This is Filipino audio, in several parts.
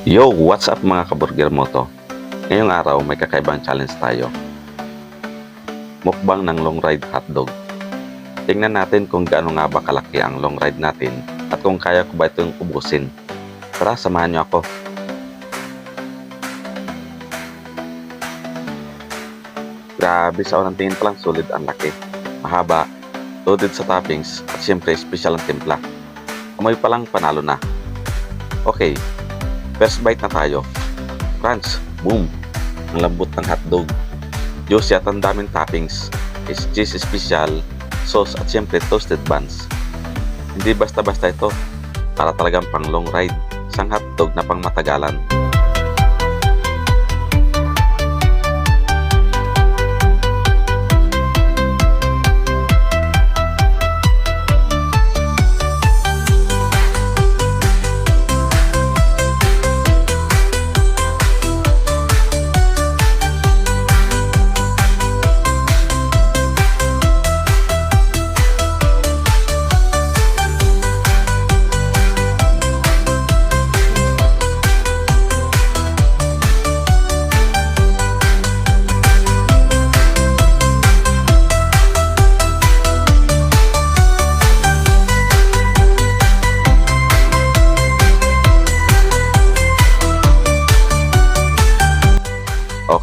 Yo, what's up mga kaburger mo to? Ngayong araw may kakaibang challenge tayo. Mukbang ng long ride hotdog. Tingnan natin kung gaano nga ba kalaki ang long ride natin at kung kaya ko ba itong ubusin. Tara, samahan niyo ako. Grabe, sa unang tingin pa lang solid ang laki. Mahaba, loaded sa toppings at syempre special ang timpla. Amoy pa lang panalo na. Okay, first bite na tayo. Crunch, boom! Ang lambot ng hotdog. Juicy at ang daming toppings. Is cheese special, sauce at syempre toasted buns. Hindi basta-basta ito. Para talagang pang long ride. Isang hotdog na pang matagalan.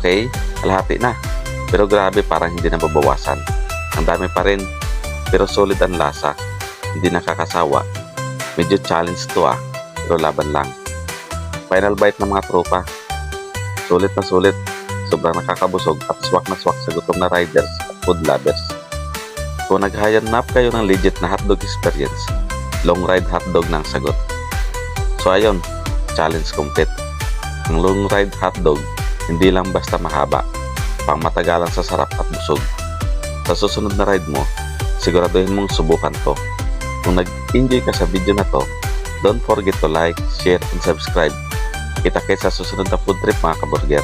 Okay, kalahati na. Pero grabe, parang hindi na babawasan. Ang dami pa rin, pero solid ang lasa. Hindi nakakasawa. Medyo challenge to pero laban lang. Final bite ng mga tropa. Sulit na sulit. Sobrang nakakabusog at swak na swak sa gutom na riders at food lovers. Kung naghahanap kayo ng legit na hotdog experience, long ride hotdog ng sagot. So ayun, challenge complete. Ang long ride hotdog hindi lang basta mahaba, pang matagalan sa sarap at busog. Sa susunod na ride mo, siguraduhin mong subukan to. Kung nag-enjoy ka sa video na to, don't forget to like, share, and subscribe. Kita-kits sa susunod na food trip mga kaburger.